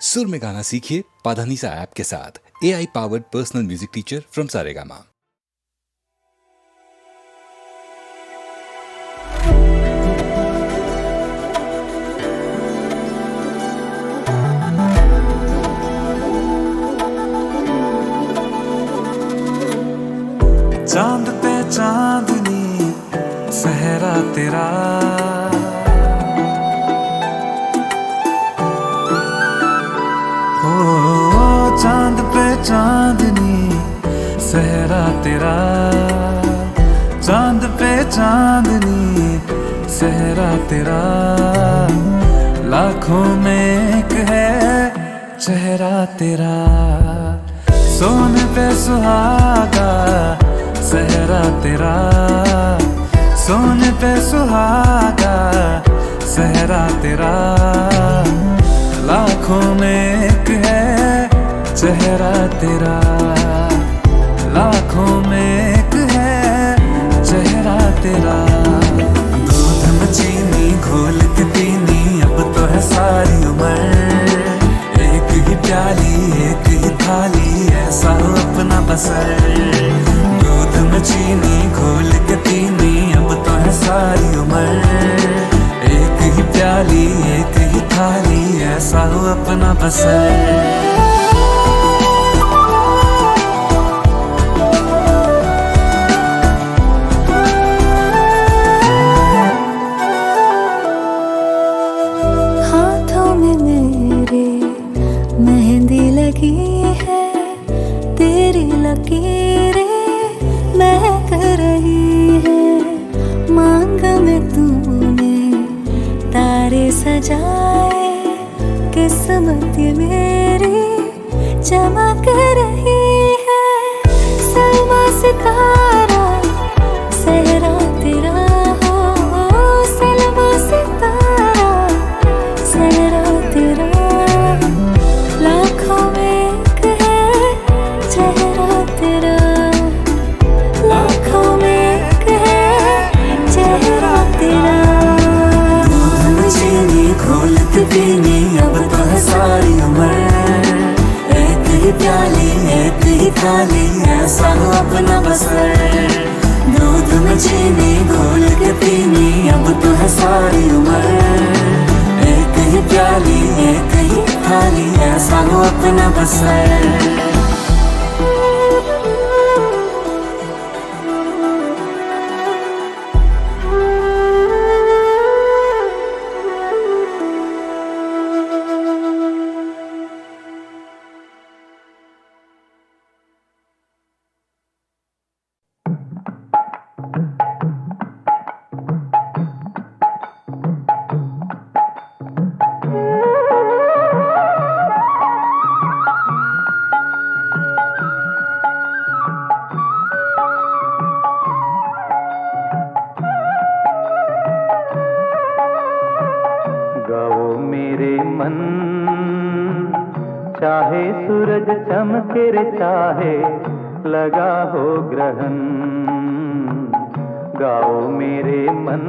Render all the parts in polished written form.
सुर में गाना सीखिए पाधानीसा ऐप के साथ। AI powered personal music teacher from Saregama. चांद पे चांदनी सहरा तेरा, हो चांद पे चांदनी सहरा तेरा, चांद पे चांदनी सहरा तेरा, लाखों में एक है चेहरा तेरा, सोने पे सुहागा सहरा तेरा, सोने पे सुहागा सहरा तेरा, लाखों में एक है चेहरा तेरा, लाखों में एक है चेहरा तेरा। दूध में चीनी घोल के पीनी अब तो है सारी उम्र, एक ही प्याली एक ही थाली ऐसा हो अपना बसर, दूध में चीनी घोल के पीनी अब तो है सारी उम्र, एक ही प्याली एक ही थाली ऐसा हो अपना बसर। तेरी लकीरें महक रही है, मांग में तूने तारे सजाए, किस्मत ये मेरी चमक रही है, सलमा सितारा सहरा तेरा, हो सलमा सितारा सहरा तेरा, लाखों में चेहरा तेरा, लाखों में एक है चेहरा तेरा। दूध में चीनी घोल के पीनी अब तो है सारी उम्र, एक ही प्याली एक ही थाली ऐसा हो अपना बसर, दूध में चीनी घोल के पीनी अब तो है सारी उम्र, एक ही प्याली एक ही थाली ऐसा हो अपना बसर। चाहे सूरज चमके रे चाहे लगा हो ग्रहण, गाओ मेरे मन।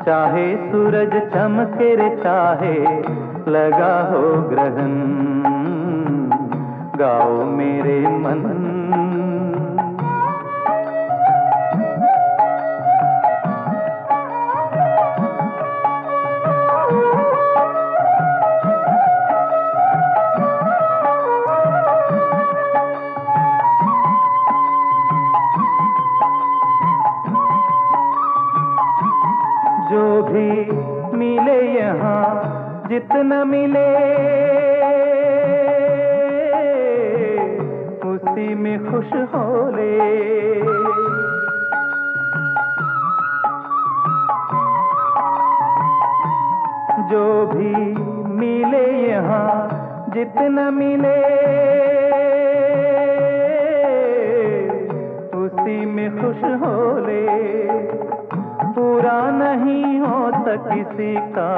चाहे सूरज चमके रे चाहे लगा हो ग्रहण, गाओ मेरे मन। जो भी मिले यहाँ जितना मिले उसी में खुश हो ले, जो भी मिले यहाँ जितना मिले उसी में खुश हो ले, पूरा नहीं होता किसी का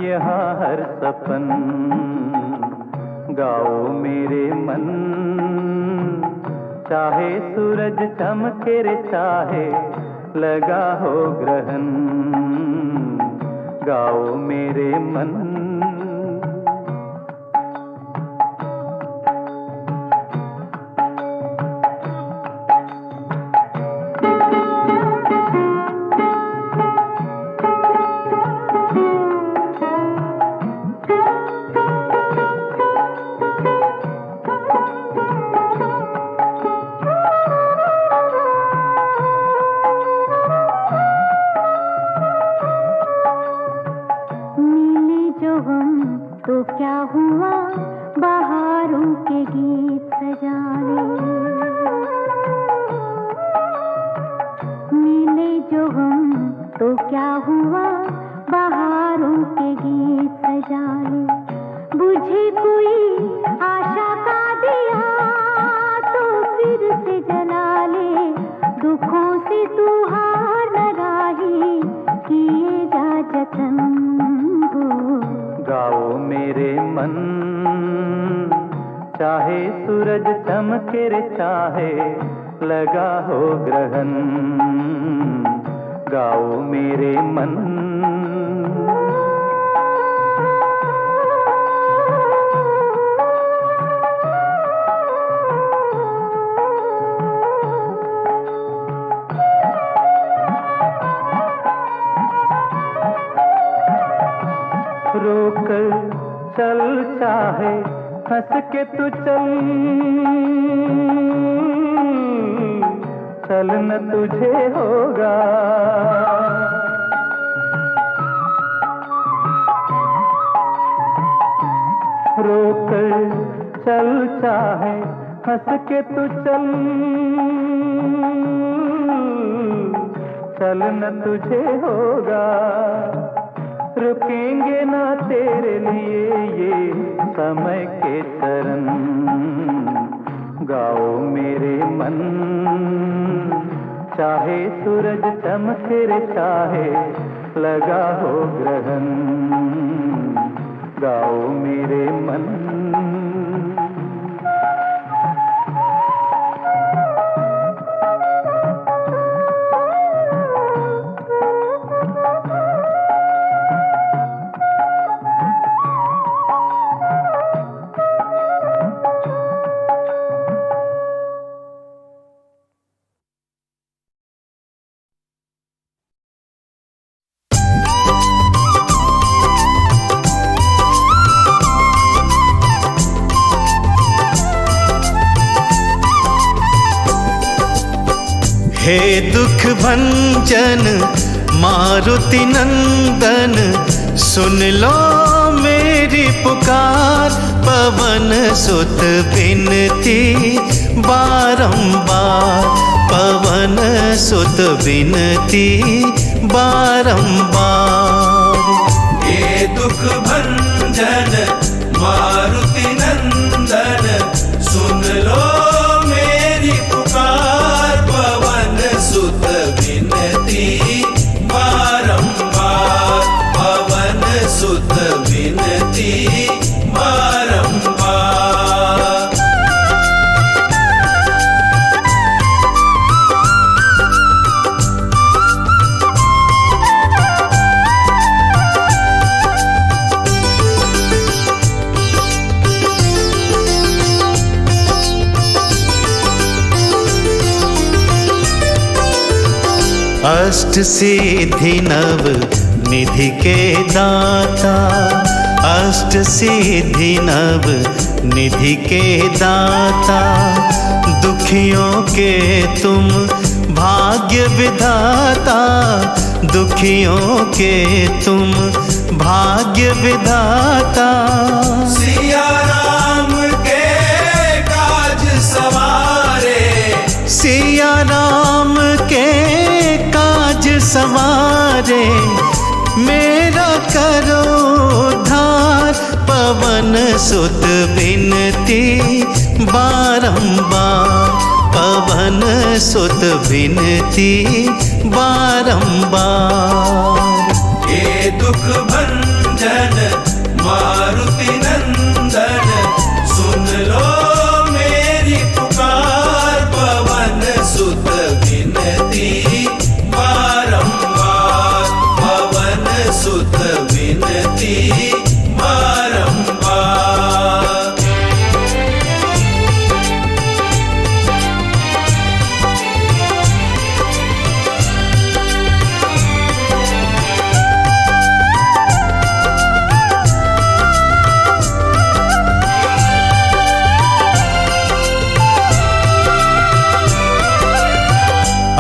यहाँ हर सपन, गाओ मेरे मन। चाहे सूरज चमके रे चाहे लगा हो ग्रहण, गाओ मेरे मन। तो क्या हुआ बहारों के गीत सजाने, मिले जो हम तो क्या हुआ बहारों के गीत सजाने, बुझे कोई आशा का दिया तो फिर से जला ले, दुखों से तू हार न राही किए जा जतन हो। गाओ मेरे मन, चाहे सूरज चमके रे चाहे लगा हो ग्रहण, गाओ मेरे मन। रोक चल चाहे हंस के तू चल, चलना तुझे होगा। रोक चल चाहे हंस के तू चल, चलना तुझे होगा। रुकेंगे ना तेरे लिए ये समय के चरण, गाओ मेरे मन, चाहे सूरज चमके रे चाहे लगा हो ग्रहण, गाओ मेरे मन। हे दुख भंजन मारुति नंदन, सुन लो मेरी पुकार, पवन सुत बिनती बारंबार, पवन सुत बिनती बारंबार। हे दुख भंजन मारुति नंदन, सुन लो मेरी पुकार, पवन सुत बिनती बारंबार, पवन सुत बिनती बारंबार। अष्ट सिद्धि नव निधि के दाता, अष्ट सिद्धि नव निधि के दाता, दुखियों के तुम भाग्य विधाता, दुखियों के तुम भाग्य विधाता। सिया राम के काज सवारे, सिया राम के काज सवारे, मेरा करो उद्धार, पवन सुत बिनती बारंबार, पवन सुत बिनती बारंबार। हे दुख भंजन मारुति नंदन, सुन लो मेरी पुकार, पवन सुत बिनती बारंबार, पवन सुत बिनती बारंबार।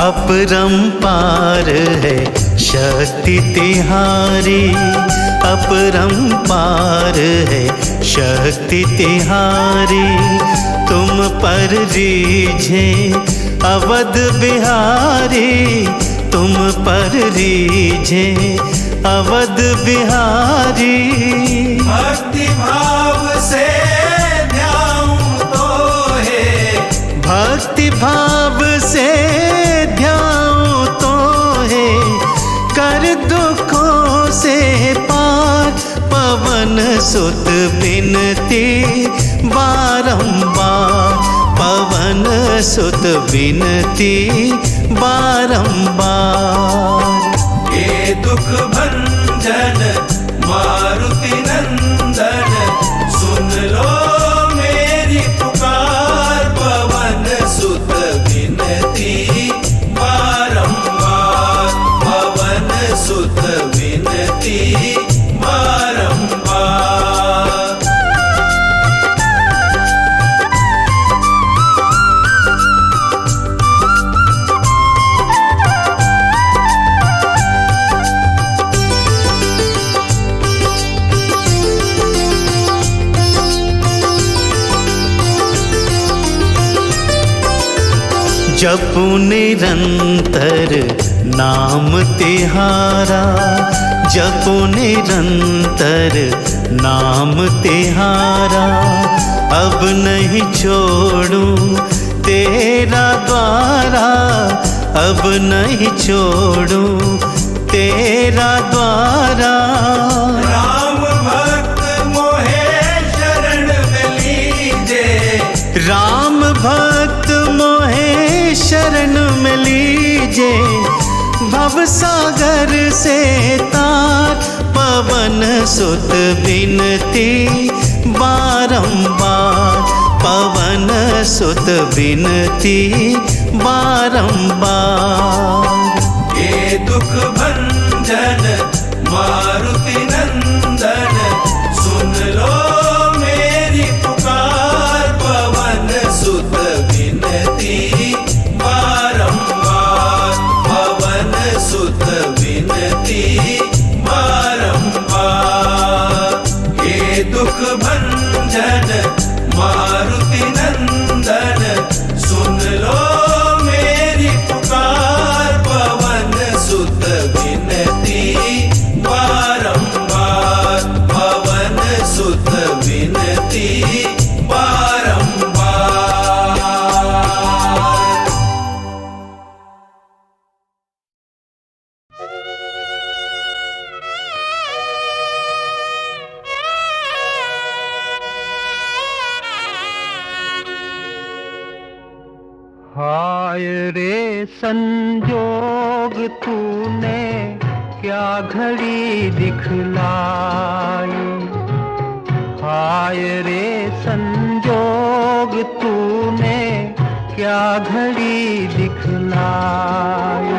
अपरंपार है शक्ति तिहारी, अपरंपार है शक्ति तिहारी तुम पर रीझे अवध बिहारी, तुम पर रीझे अवध बिहारी। भक्ति भाव से ध्याऊं तो है, भक्ति भाव से ध्याऊं तो है, कर दुखों से पार पवन सुत बिनती बारंबार, पवन सुत बिनती बारंबार। ये दुख भंजन मारुति नंदन, सुन लो मेरी पुकार, पवन सुत विनती बारंबार, पवन सुत विनती बारंबार। जपू निरंतर नाम तिहारा, जपू निरंतर नाम तिहारा, अब नहीं छोड़ूं तेरा द्वारा, अब नहीं छोड़ूं तेरा द्वारा। राम भक्त मोहे शरण में लीजे, राम भक्त मोहे शरण में लीजे, भवसागर से तार पवन सुत बिनती बारंबार, पवन सुत बिनती बारंबार। ये दुख भंजन मारुति नंदन, सुन लो मेरी पुकार, पवन सुत विनती बारंबार, पवन सुत विनती बारंबार। ये दुख भंजन मारुति नंदन, सुन लो मेरी पुकार, पवन सुत विनती बारंबार, पवन सुत विनती बारंबार। हाय रे संजोग तूने क्या घड़ी दिखलाई, हाय रे संजोग तूने क्या घड़ी दिखलाई।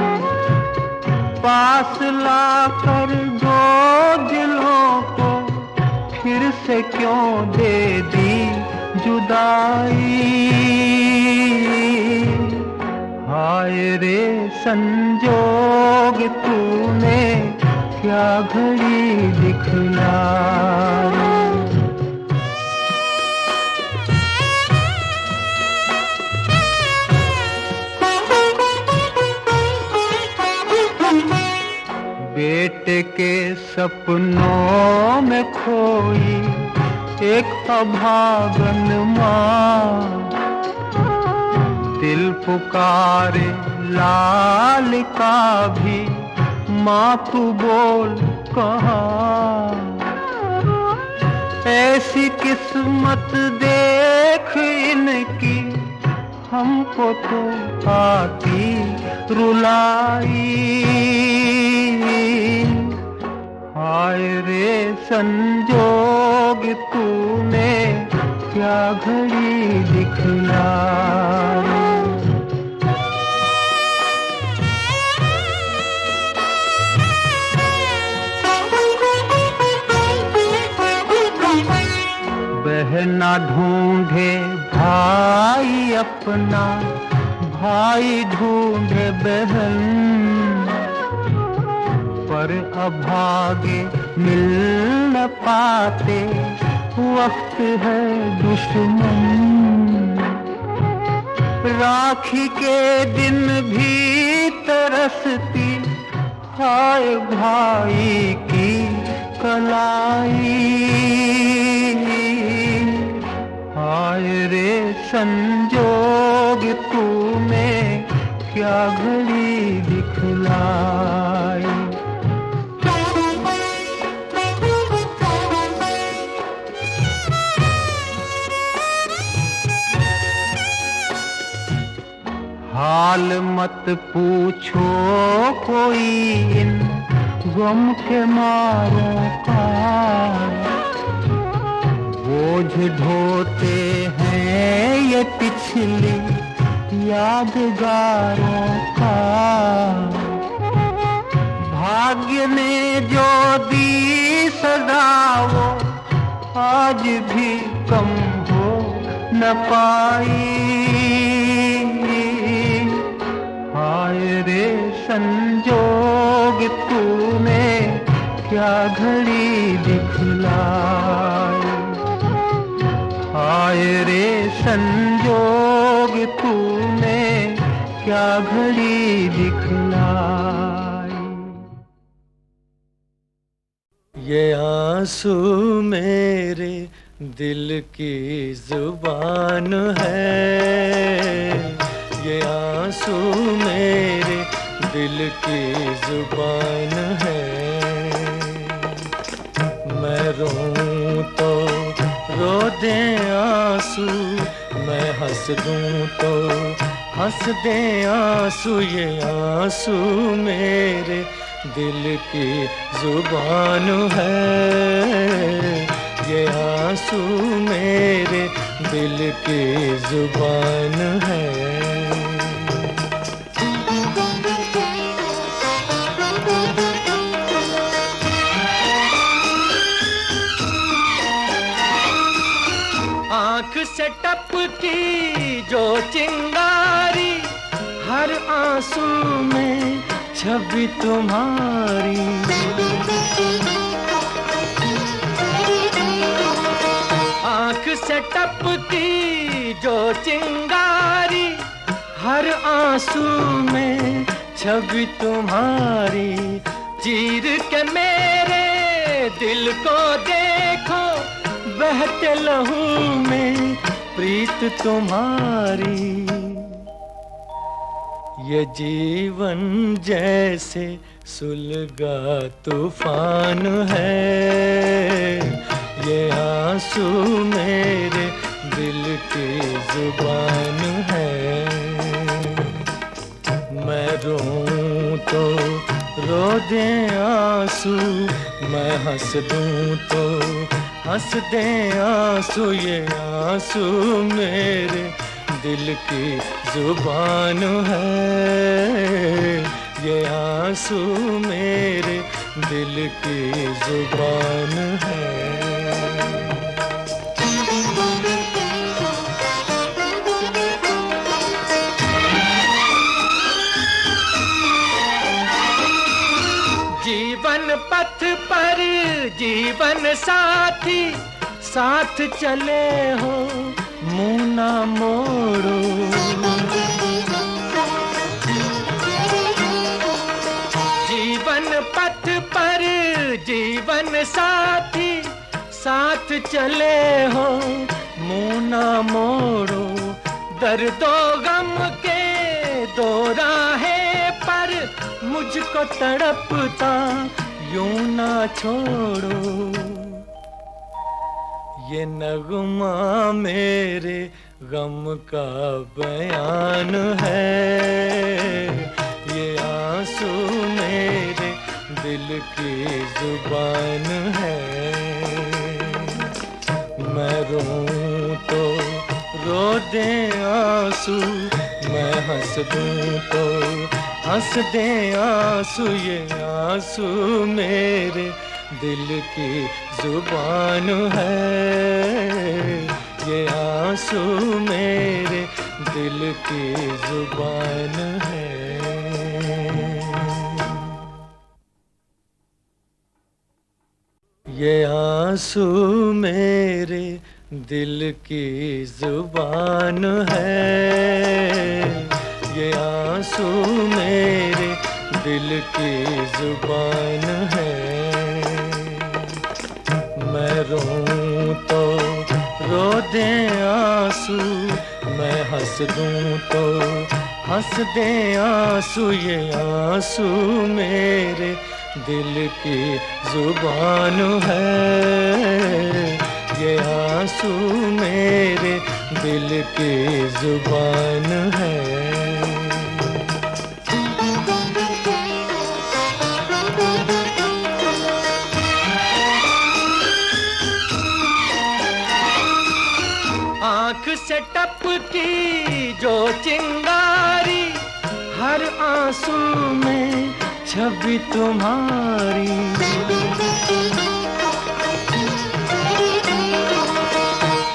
पास लाकर दो दिलों को फिर से क्यों दे दी जुदाई। हाय रे संजोग तूने क्या घड़ी दिखलाई। बेटे के सपनों में खोई एक अभागन माँ, दिल पुकारे लाल का भी माँ तू बोल कहाँ। ऐसी किस्मत देख इनकी हमको तो आती रुलाई। हाय रे संजोग तूने क्या घड़ी दिखलाई। बहना ढूंढे भाई अपना, भाई ढूंढे बहन, पर अभागे मिल न पाते वक्त है दुश्मन, राखी के दिन भी तरसती, हाय भाई की कलाई। हाय रे संजोग तूने क्या घड़ी दिखलाई। हाल मत पूछो कोई इन गम के मारों का, बोझ ढोते हैं ये पिछली यादगारों का। भाग्य ने जो दी सदा वो आज भी कम हो न पाई। हाय रे संजोग तूने क्या घड़ी दिखलाई। हाय रे संजोग तूने क्या घड़ी दिखलाई। ये आंसू मेरे दिल की जुबान है, ये आंसू मेरे दिल की जुबान है। मैं रोऊं तो रो दे आंसू, मैं हंस दूं तो हंस दे आंसू। ये आंसू मेरे दिल की जुबान है, ये आंसू मेरे दिल की जुबान है। आँख से टपकी जो चिंगारी, हर आंसू में छवि तुम्हारी। आँख से टपकी जो चिंगारी, हर आंसू में छवि तुम्हारी। चीर के मेरे दिल को देखो, बहते लहू में प्रीत तुम्हारी। ये जीवन जैसे सुलगा तूफान है, ये आंसू मेरे दिल की जुबान है। मैं रोऊं तो रो दे आंसू, मैं हंस दूं तो हंस दे आंसू। ये आंसू मेरे दिल की जुबान है, ये आंसू मेरे दिल की जुबान है। जीवन पथ पर जीवन साथी, साथ चले हो मुँह ना मोड़ो। जीवन पथ पर जीवन साथी, साथ चले हो मुँह ना मोड़ो। दर्दो गम के दो राहें पर मुझको तड़पता यूं ना छोड़ो। ये नगमा मेरे गम का बयान है, ये आंसू मेरे दिल की जुबान है। मैं रोऊं तो रो दे आंसू, मैं हंस दूं तो हंस दे आंसू। ये आंसू मेरे दिल की जुबान है, ये आंसू मेरे दिल की जुबान है। ये आंसू मेरे दिल की जुबान है, ये आंसू मेरे दिल की जुबान है। मैं रोऊं तो रो दे आंसू, मैं हंस दूं तो हंस दे आंसू, ये आंसू मेरे दिल की जुबान है, ये आंसू मेरे दिल की जुबान है। आँख से टपकी जो चिंगारी, हर आंसू में छवि तुम्हारी।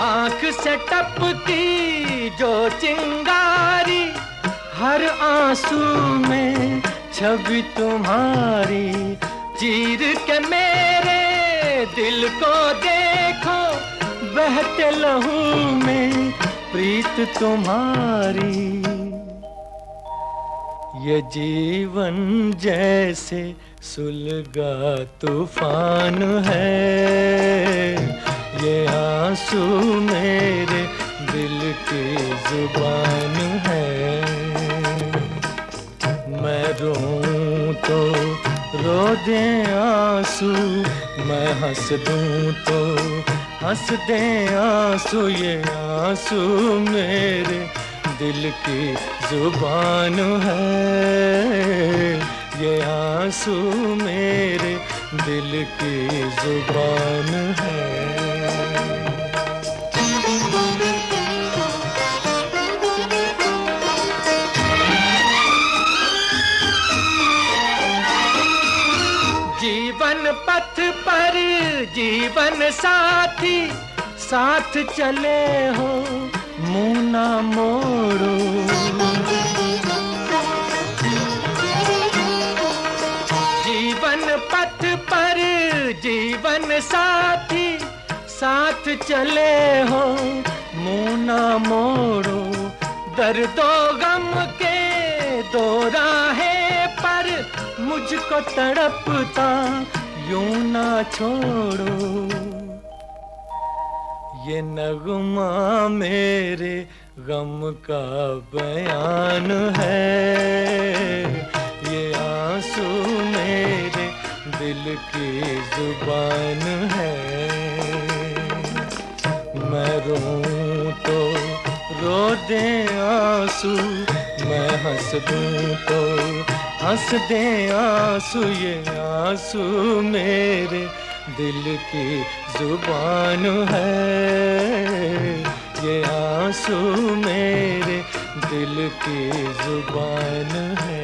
आँख से टपकी जो चिंगारी, हर आंसू में छवि तुम्हारी। चीर के मेरे दिल को देखो, बहते लहू में प्रीत तुम्हारी। ये जीवन जैसे सुलगा तूफान है, ये आंसू मेरे दिल की जुबान है। मैं रोऊं तो रो दे आंसू, मैं हंस दूं तो हंस दे आंसू, ये आंसू मेरे दिल की जुबान है, ये आंसू मेरे दिल की जुबान है। जीवन पथ पर जीवन साथी, साथ चले हो मुँह ना मोड़ो। जीवन पथ पर जीवन साथी, साथ चले हो मुँह ना मोड़ो। दर्दो गम के दो राहें पर मुझको तड़पता यूं ना छोड़ो। ये नगमा मेरे गम का बयान है, ये आंसू मेरे दिल की जुबान है। मैं रोऊं तो रो दे आंसू, मैं हंस दूं तो हंस दे आंसू, ये आंसू मेरे दिल की जुबान है, ये आंसू मेरे दिल की जुबान है।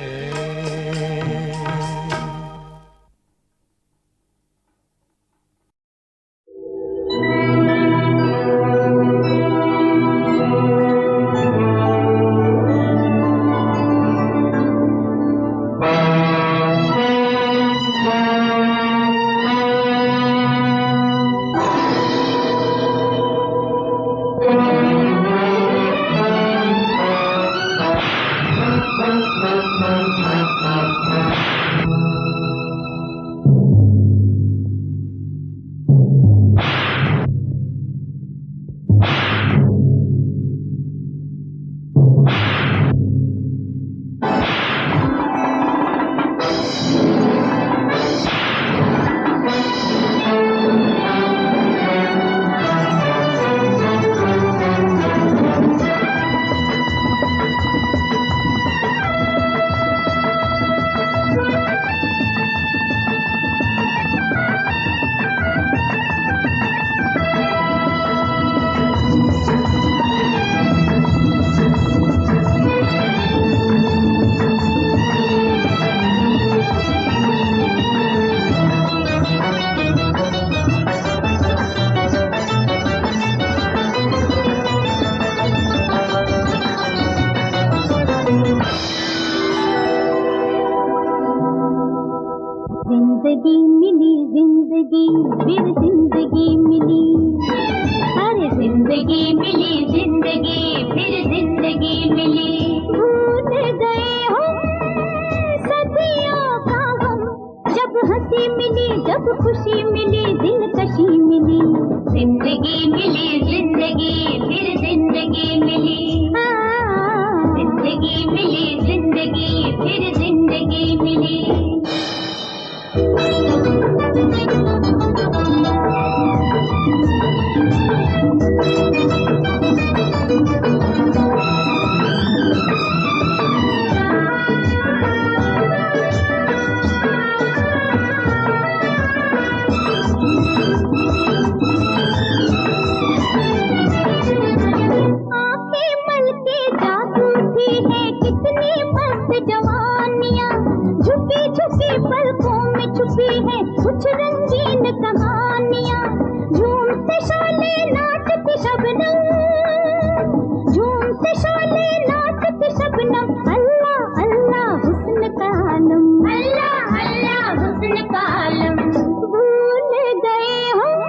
खुशी मिली दिलकशी मिली, जिंदगी मिली जिंदगी फिर जिंदगी मिली, जिंदगी मिली जिंदगी फिर जिंदगी मिली। कुछ रंगीन कहानियां, झूमते शोले नाचते शबनम, झूमते शोले नाचते शबनम। अल्लाह अल्लाह हुस्न का आलम, अल्लाह अल्लाह हुस्न का आलम। भूल गए हम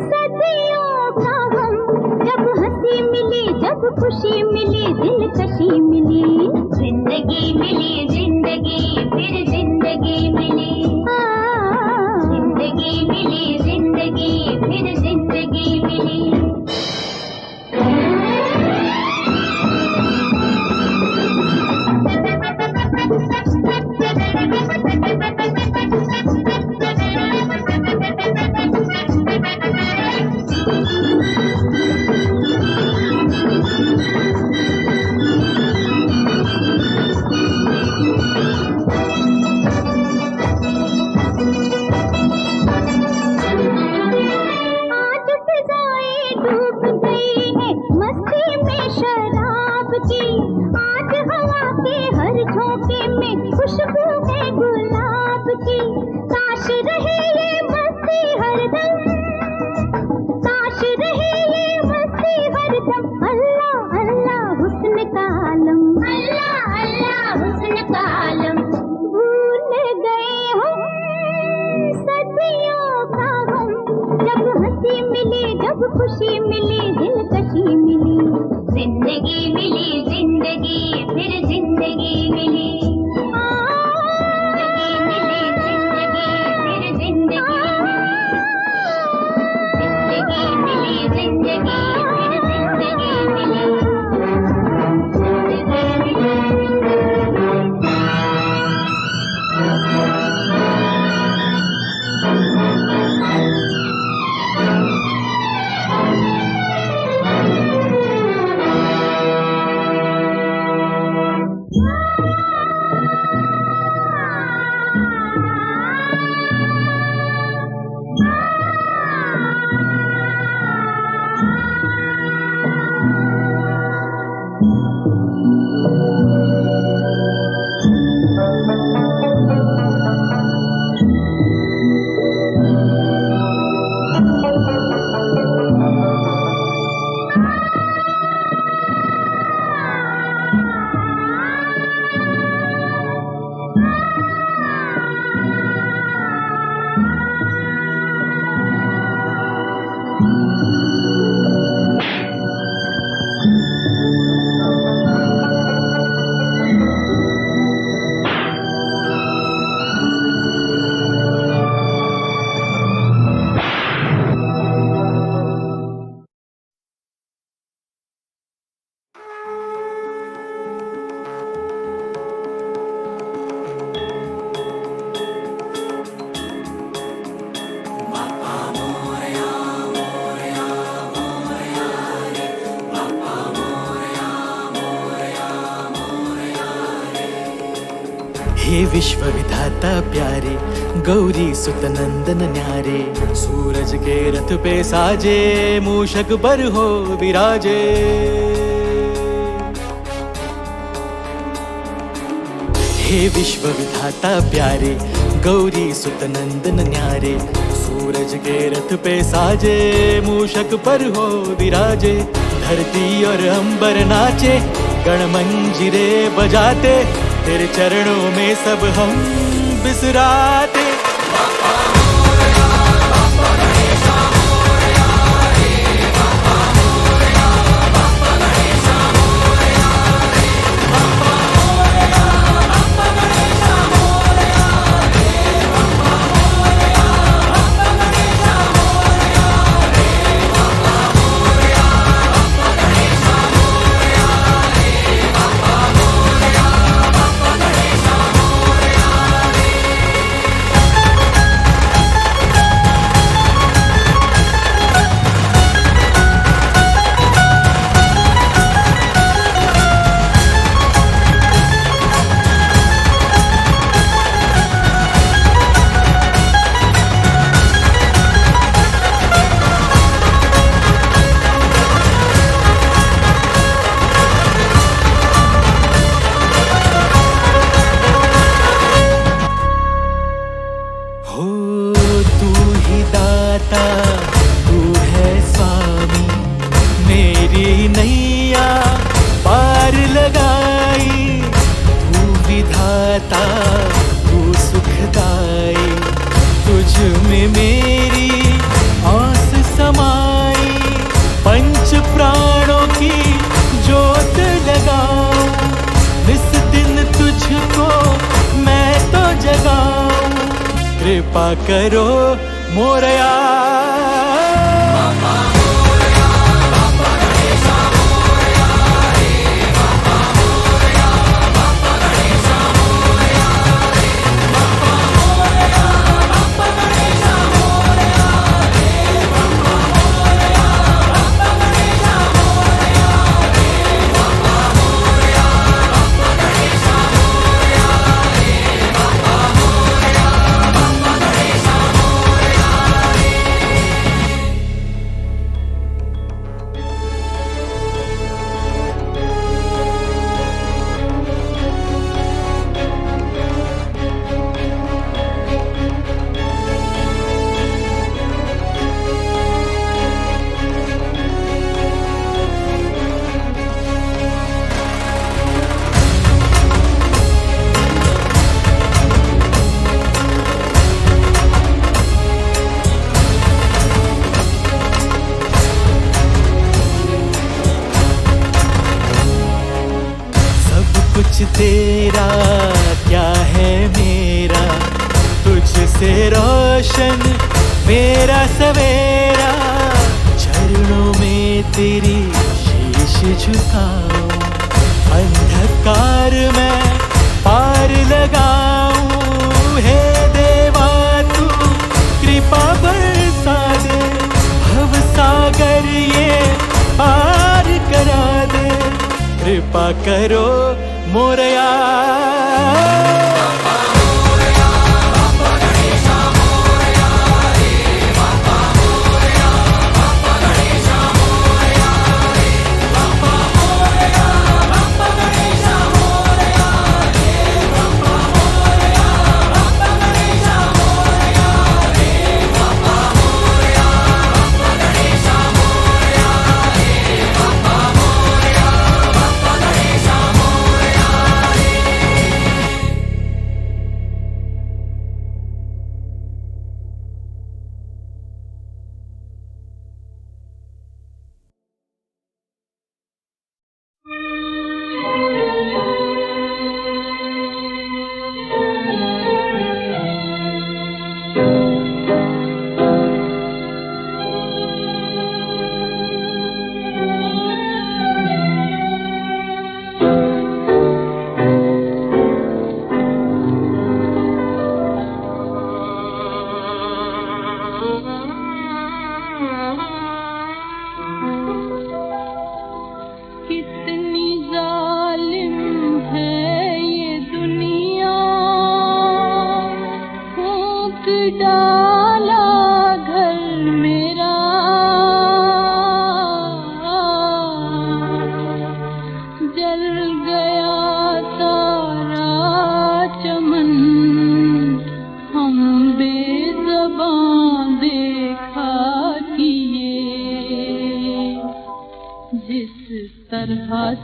सदियों का हम, जब हंसी मिली जब खुशी मिली दिलकशी मिली, जिंदगी मिली जिंदगी फिर जिंदगी मिली, जिंदगी मिली जिंदगी फिर जिंदगी मिली। खुशबू है गुलाब की, काश रहे ये मस्ती हरदम, काश रहे ये मस्ती हरदम। अल्लाह अल्लाह हुस्न का आलम, अल्लाह अल्लाह हुस्न का आलम। भूल गए हम सदियों का हम, जब हंसी मिली जब खुशी मिली दिलकशी मिली, जिंदगी मिली जिंदगी फिर जिंदगी मिली। हे विश्व विधाता प्यारे, गौरी सुत नंदन न्यारे, सूरज के रथ पे साजे मूषक पर हो विराजे। हे विश्व विधाता प्यारे, गौरी सुत नंदन न्यारे, सूरज के रथ पे साजे मूषक पर हो विराजे। धरती और अंबर नाचे गण मंजीरे बजाते, तेरे चरणों में सब हम बिसराते। में मेरी आस समाई, पंच प्राणों की जोत लगाऊं, इस दिन तुझको मैं तो जगाऊं, कृपा करो मोरया। कुछ तेरा क्या है मेरा, तुझसे रोशन मेरा सवेरा, चरणों में तेरी शीश झुकाऊं, अंधकार में पार लगाऊं, हे देवा तू कृपा बरसा दे, भव सागर ये पार करा दे, कृपा करो मोरया।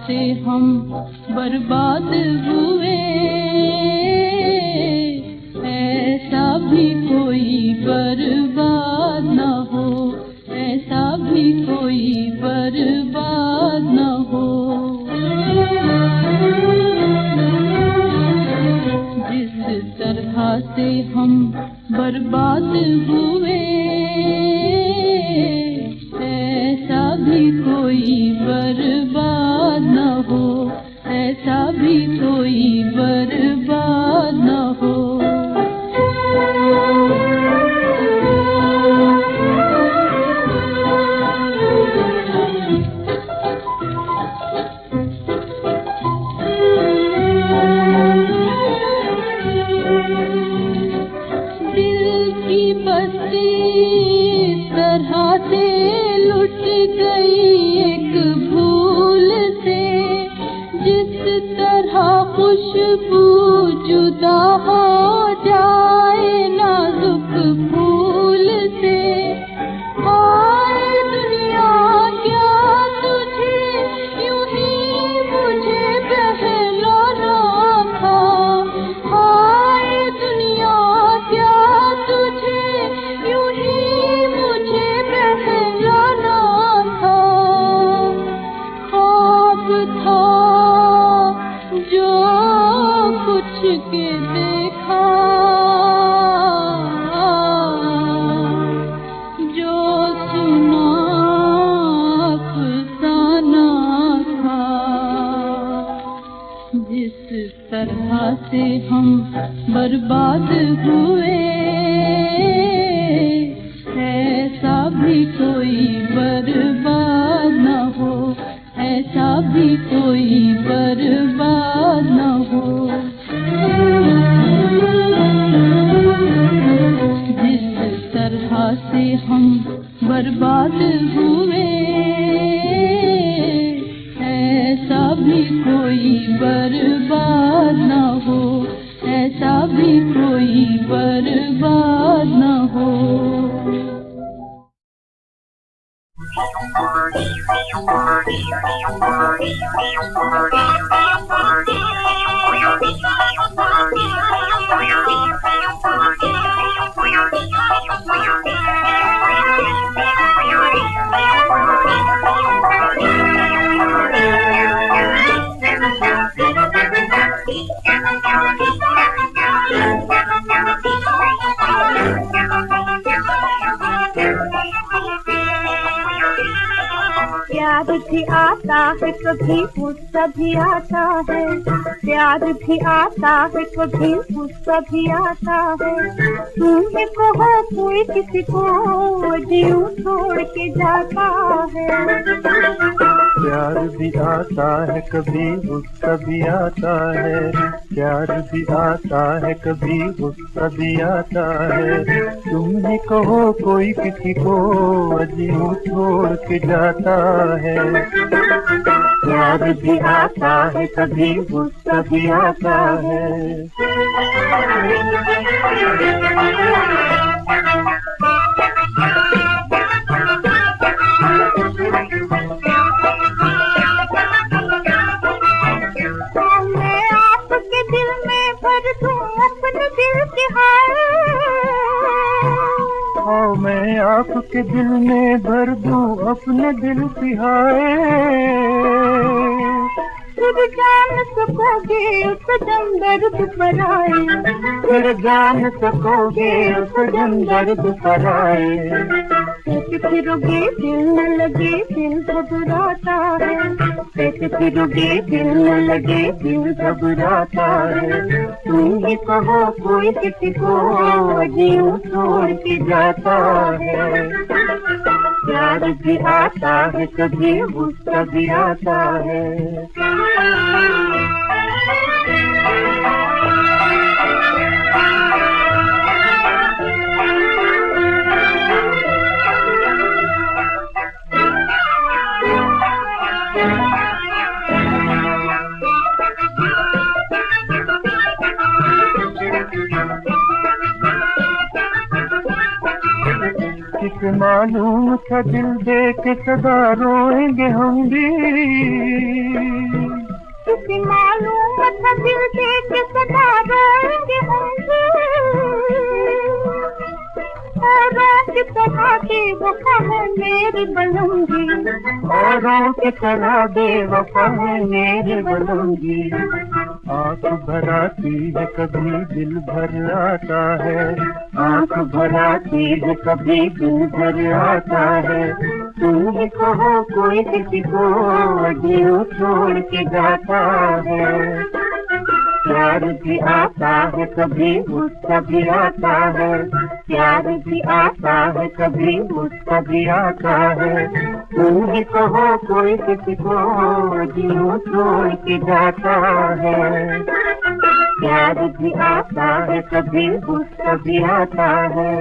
से हम बर्बाद हुए, ऐसा भी कोई बर्बाद न हो, ऐसा भी कोई बर्बाद न हो। जिस तरह से हम बर्बाद हुए, ऐसा भी कोई बर्बाद न हो, ऐसा भी कोई बर्बाद न हो। दिल की बस्ती तरह से लुट गई एक भूख तरह से हम बर्बाद हुए, ऐसा भी कोई बर्बाद न हो, ऐसा भी कोई बर्बाद न हो। जिस तरह से हम बर्बाद हुए, ऐसा भी कोई बर्बाद न हो, ऐसा भी कोई बर्बाद न हो। प्यार भी आता है कभी गुस्सा भी आता है, प्यार भी आता है कभी गुस्सा भी आता है। तुमने कहो कोई किसी को जीव छोड़ के जाता है। प्यार भी आता है कभी गुस्सा भी आता है, प्यार भी आता है कभी गुस्सा भी आता है। तुम ही कहो कोई किसी को अजीब छोड़ के जाता है। प्यार भी आता है कभी गुस्सा भी आता है। मैं आपके दिल में भर दूं अपने दिल की हाय। फिर जान सकोगे उस जम दर्द पर आए, फिर जान सकोगे उस जम दर्द पर आए। कैसे फिरोगे दिल न लगे दिल घबराता है, कैसे फिरोगे दिल न लगे दिल घबराता है। तुम ही कहो कोई किसी को अजीब छोड़ के जाता है। प्यार भी आता है कभी गुस्सा भी आता है। किसे मालूम था दिल दे के सदा रोएंगे हम भी, किसे मालूम था दिल दे के सदा रोएंगे हम भी। औरों की तरह बेवफा है मेरी बलूंगी, औरों की तरह बेवफा है मेरी बलूंगी। आँख भर आती है कभी दिल भर आता है, आँख भर आती है कभी दिल भर आता है। तुम ही कहो कोई किसी को दिल छोड़ के जाता है। प्यार भी आता है कभी गुस्सा भी आता है, प्यार भी आता है कभी गुस्सा भी आता है। तुम ही कहो कोई किसी को दिल छोड़ के जाता है। प्यार भी आता है कभी गुस्सा भी आता है।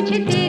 मुझ